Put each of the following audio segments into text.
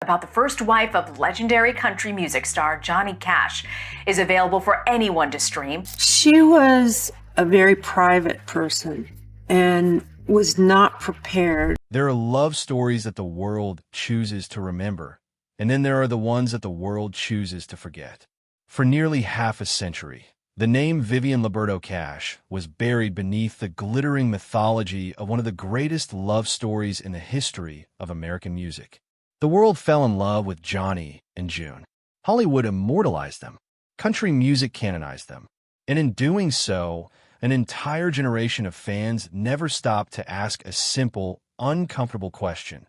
about the first wife of legendary country music star Johnny Cash is available for anyone to stream. She was a very private person and was not prepared. There are love stories that the world chooses to remember, and then there are the ones that the world chooses to forget. For nearly half a century, the name Vivian Liberto Cash was buried beneath the glittering mythology of one of the greatest love stories in the history of American music. The world fell in love with Johnny and June. Hollywood immortalized them. Country music canonized them. And in doing so, an entire generation of fans never stopped to ask a simple, uncomfortable question.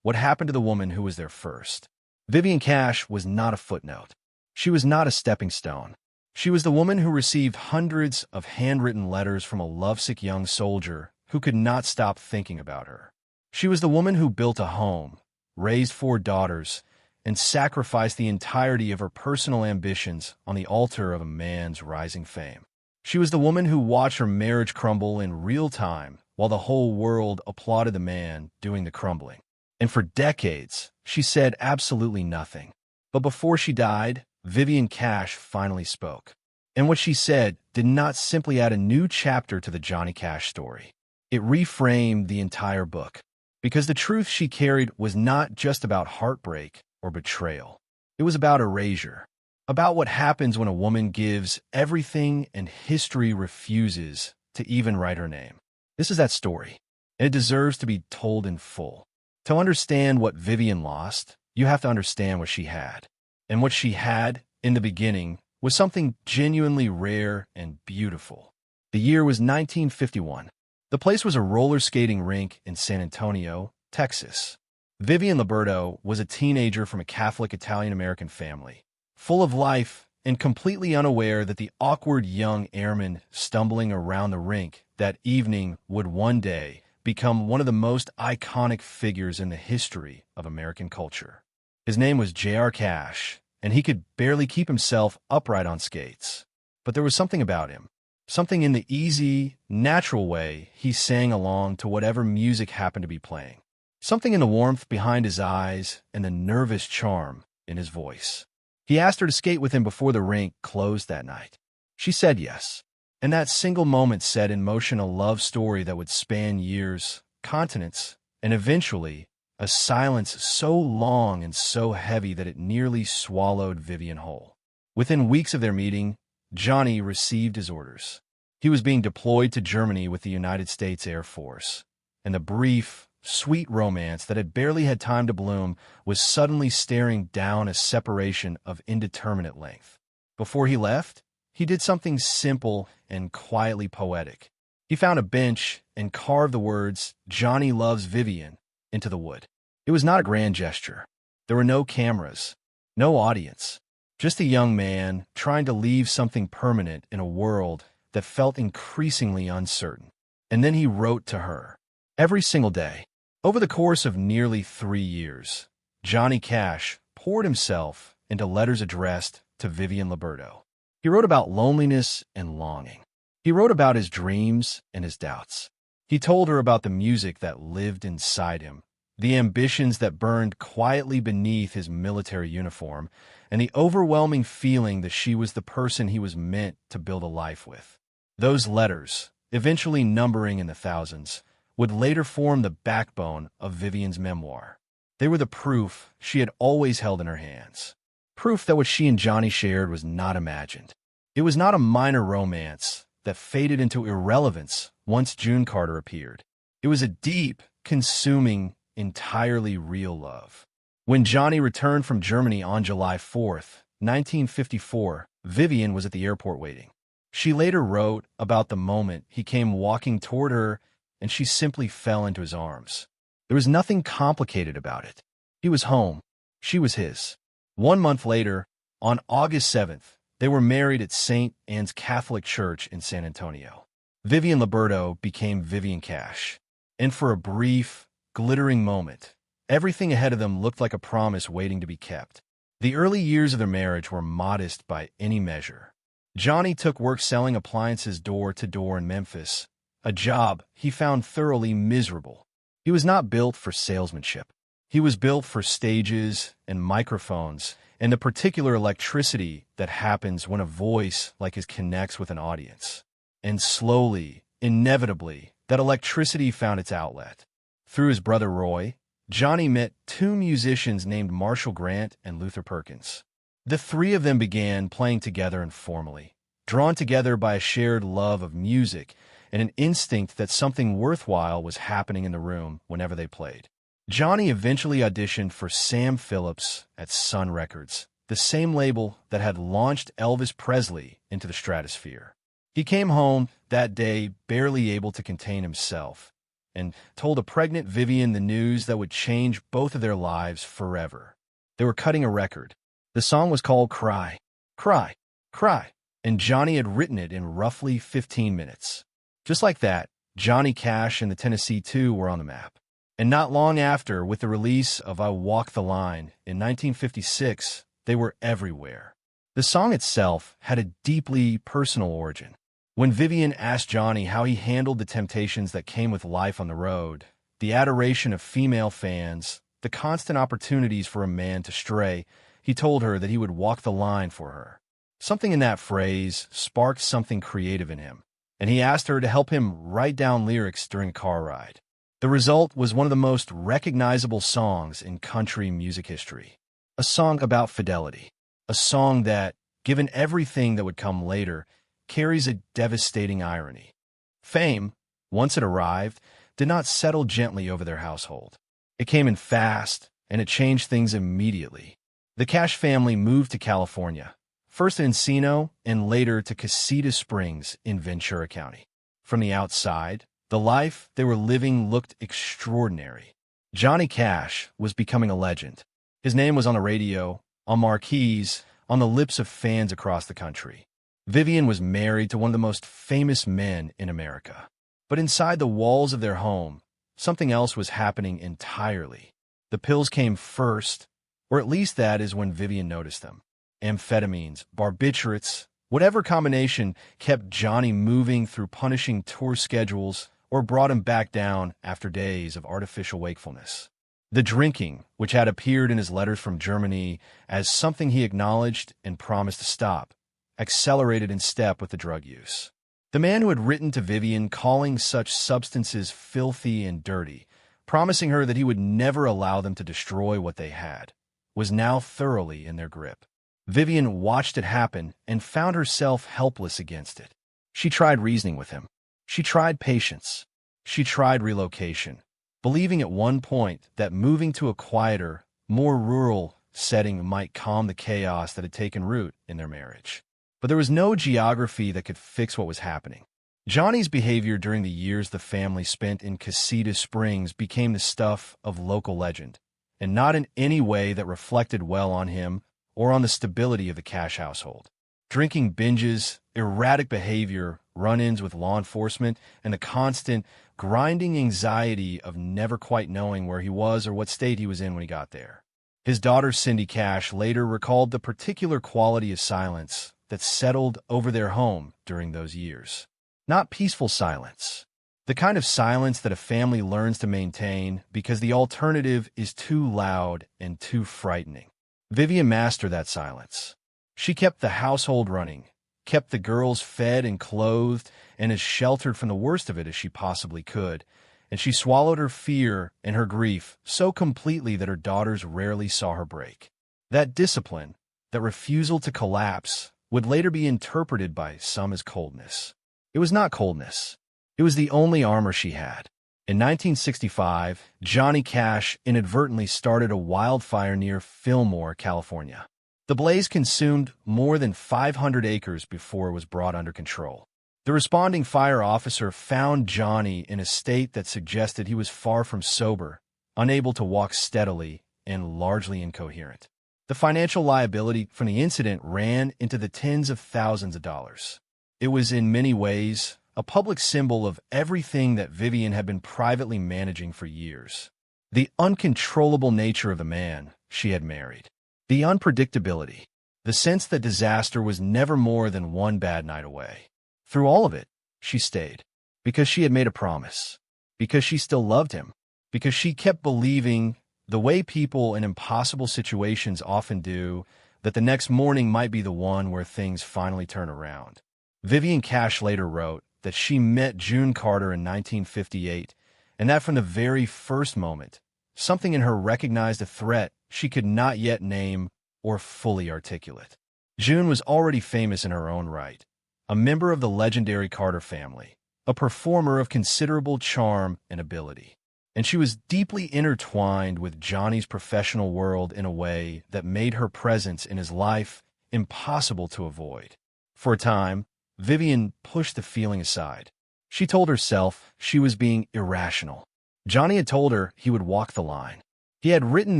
What happened to the woman who was there first? Vivian Cash was not a footnote. She was not a stepping stone. She was the woman who received hundreds of handwritten letters from a lovesick young soldier who could not stop thinking about her. She was the woman who built a home, raised 4 daughters, and sacrificed the entirety of her personal ambitions on the altar of a man's rising fame. She was the woman who watched her marriage crumble in real time while the whole world applauded the man doing the crumbling. And for decades, she said absolutely nothing. But before she died, Vivian Cash finally spoke. And what she said did not simply add a new chapter to the Johnny Cash story. It reframed the entire book. Because the truth she carried was not just about heartbreak or betrayal. It was about erasure. About what happens when a woman gives everything and history refuses to even write her name. This is that story, and it deserves to be told in full. To understand what Vivian lost, you have to understand what she had. And what she had, in the beginning, was something genuinely rare and beautiful. The year was 1951. The place was a roller skating rink in San Antonio, Texas. Vivian Liberto was a teenager from a Catholic Italian-American family, full of life and completely unaware that the awkward young airman stumbling around the rink that evening would one day become one of the most iconic figures in the history of American culture. His name was J.R. Cash, and he could barely keep himself upright on skates. But there was something about him. Something in the easy, natural way he sang along to whatever music happened to be playing. Something in the warmth behind his eyes and the nervous charm in his voice. He asked her to skate with him before the rink closed that night. She said yes, and that single moment set in motion a love story that would span years, continents, and eventually a silence so long and so heavy that it nearly swallowed Vivian whole. Within weeks of their meeting, Johnny received his orders. He was being deployed to Germany with the United States Air Force, and the brief, sweet romance that had barely had time to bloom was suddenly staring down a separation of indeterminate length. Before he left, he did something simple and quietly poetic. He found a bench and carved the words, "Johnny loves Vivian," into the wood. It was not a grand gesture. There were no cameras, no audience. Just a young man trying to leave something permanent in a world that felt increasingly uncertain. And then he wrote to her. Every single day. Over the course of nearly 3 years, Johnny Cash poured himself into letters addressed to Vivian Liberto. He wrote about loneliness and longing. He wrote about his dreams and his doubts. He told her about the music that lived inside him, the ambitions that burned quietly beneath his military uniform, and the overwhelming feeling that she was the person he was meant to build a life with. Those letters, eventually numbering in the thousands, would later form the backbone of Vivian's memoir. They were the proof she had always held in her hands. Proof that what she and Johnny shared was not imagined. It was not a minor romance that faded into irrelevance once June Carter appeared. It was a deep, consuming, entirely real love. When Johnny returned from Germany on July 4th, 1954, Vivian was at the airport waiting. She later wrote about the moment he came walking toward her and she simply fell into his arms. There was nothing complicated about it. He was home. She was his. 1 month later, on August 7th, they were married at St. Anne's Catholic Church in San Antonio. Vivian Liberto became Vivian Cash. And for a brief, glittering moment, everything ahead of them looked like a promise waiting to be kept. The early years of their marriage were modest by any measure. Johnny took work selling appliances door to door in Memphis, a job he found thoroughly miserable. He was not built for salesmanship. He was built for stages and microphones and the particular electricity that happens when a voice like his connects with an audience. And slowly, inevitably, that electricity found its outlet. Through his brother Roy, Johnny met two musicians named Marshall Grant and Luther Perkins. The three of them began playing together informally, drawn together by a shared love of music and an instinct that something worthwhile was happening in the room whenever they played. Johnny eventually auditioned for Sam Phillips at Sun Records, the same label that had launched Elvis Presley into the stratosphere. He came home that day barely able to contain himself and told a pregnant Vivian the news that would change both of their lives forever. They were cutting a record. The song was called Cry, Cry, Cry, and Johnny had written it in roughly 15 minutes. Just like that, Johnny Cash and the Tennessee Two were on the map. And not long after, with the release of I Walk the Line in 1956, they were everywhere. The song itself had a deeply personal origin. When Vivian asked Johnny how he handled the temptations that came with life on the road, the adoration of female fans, the constant opportunities for a man to stray, he told her that he would walk the line for her. Something in that phrase sparked something creative in him, and he asked her to help him write down lyrics during a car ride. The result was one of the most recognizable songs in country music history. A song about fidelity. A song that, given everything that would come later, carries a devastating irony. Fame, once it arrived, did not settle gently over their household. It came in fast, and it changed things immediately. The Cash family moved to California, first in Encino and later to Casitas Springs in Ventura County. From the outside, the life they were living looked extraordinary. Johnny Cash was becoming a legend. His name was on the radio, on marquees, on the lips of fans across the country. Vivian was married to one of the most famous men in America. But inside the walls of their home, something else was happening entirely. The pills came first, or at least that is when Vivian noticed them. Amphetamines, barbiturates, whatever combination kept Johnny moving through punishing tour schedules or brought him back down after days of artificial wakefulness. The drinking, which had appeared in his letters from Germany as something he acknowledged and promised to stop, accelerated in step with the drug use. The man who had written to Vivian calling such substances filthy and dirty, promising her that he would never allow them to destroy what they had, was now thoroughly in their grip. Vivian watched it happen and found herself helpless against it. She tried reasoning with him. She tried patience. She tried relocation, believing at one point that moving to a quieter, more rural setting might calm the chaos that had taken root in their marriage. But there was no geography that could fix what was happening. Johnny's behavior during the years the family spent in Casitas Springs became the stuff of local legend, and not in any way that reflected well on him or on the stability of the Cash household. Drinking binges, erratic behavior, run-ins with law enforcement, and the constant, grinding anxiety of never quite knowing where he was or what state he was in when he got there. His daughter Cindy Cash later recalled the particular quality of silence that settled over their home during those years. Not peaceful silence. The kind of silence that a family learns to maintain because the alternative is too loud and too frightening. Vivian mastered that silence. She kept the household running, kept the girls fed and clothed, and as sheltered from the worst of it as she possibly could, and she swallowed her fear and her grief so completely that her daughters rarely saw her break. That discipline, that refusal to collapse, would later be interpreted by some as coldness. It was not coldness. It was the only armor she had. In 1965, Johnny Cash inadvertently started a wildfire near Fillmore, California. The blaze consumed more than 500 acres before it was brought under control. The responding fire officer found Johnny in a state that suggested he was far from sober, unable to walk steadily, and largely incoherent. The financial liability from the incident ran into the tens of thousands of dollars. It was in many ways a public symbol of everything that Vivian had been privately managing for years. The uncontrollable nature of the man she had married. The unpredictability. The sense that disaster was never more than one bad night away. Through all of it, she stayed. Because she had made a promise. Because she still loved him. Because she kept believing the way people in impossible situations often do, that the next morning might be the one where things finally turn around. Vivian Cash later wrote that she met June Carter in 1958, and that from the very first moment, something in her recognized a threat she could not yet name or fully articulate. June was already famous in her own right, a member of the legendary Carter family, a performer of considerable charm and ability. And she was deeply intertwined with Johnny's professional world in a way that made her presence in his life impossible to avoid. For a time, Vivian pushed the feeling aside. She told herself she was being irrational. Johnny had told her he would walk the line. He had written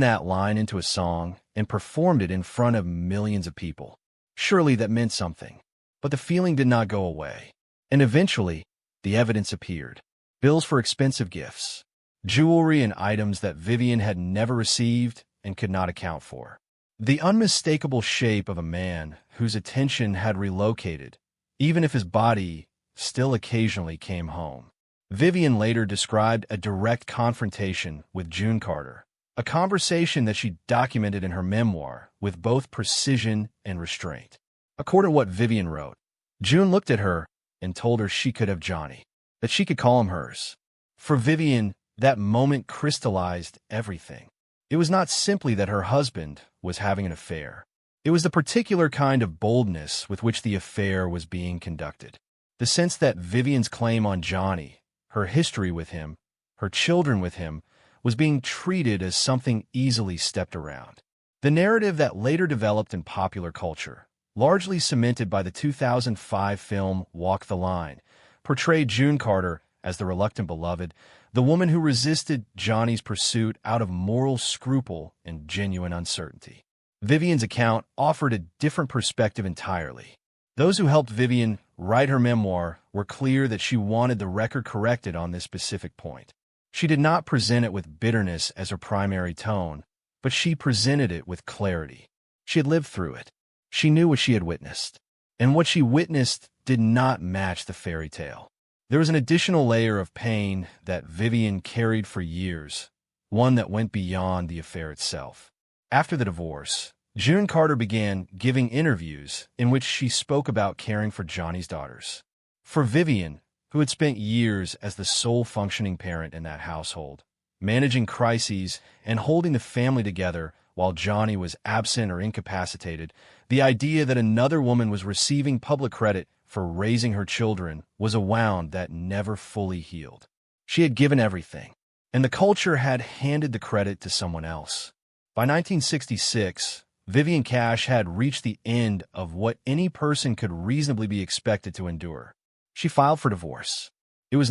that line into a song and performed it in front of millions of people. Surely that meant something. But the feeling did not go away. And eventually, the evidence appeared. Bills for expensive gifts, jewelry and items that Vivian had never received and could not account for. The unmistakable shape of a man whose attention had relocated, even if his body still occasionally came home. Vivian later described a direct confrontation with June Carter, a conversation that she documented in her memoir with both precision and restraint. According to what Vivian wrote, June looked at her and told her she could have Johnny, that she could call him hers. For Vivian, that moment crystallized everything. It was not simply that her husband was having an affair. It was the particular kind of boldness with which the affair was being conducted. The sense that Vivian's claim on Johnny, her history with him, her children with him, was being treated as something easily stepped around. The narrative that later developed in popular culture, largely cemented by the 2005 film Walk the Line, portrayed June Carter as the reluctant beloved, the woman who resisted Johnny's pursuit out of moral scruple and genuine uncertainty. Vivian's account offered a different perspective entirely. Those who helped Vivian write her memoir were clear that she wanted the record corrected on this specific point. She did not present it with bitterness as her primary tone, but she presented it with clarity. She had lived through it. She knew what she had witnessed. And what she witnessed did not match the fairy tale. There was an additional layer of pain that Vivian carried for years, one that went beyond the affair itself. After the divorce, June Carter began giving interviews in which she spoke about caring for Johnny's daughters. For Vivian, who had spent years as the sole functioning parent in that household, managing crises and holding the family together while Johnny was absent or incapacitated, the idea that another woman was receiving public credit for raising her children was a wound that never fully healed. She had given everything, and the culture had handed the credit to someone else. By 1966, Vivian Cash had reached the end of what any person could reasonably be expected to endure. She filed for divorce. It was not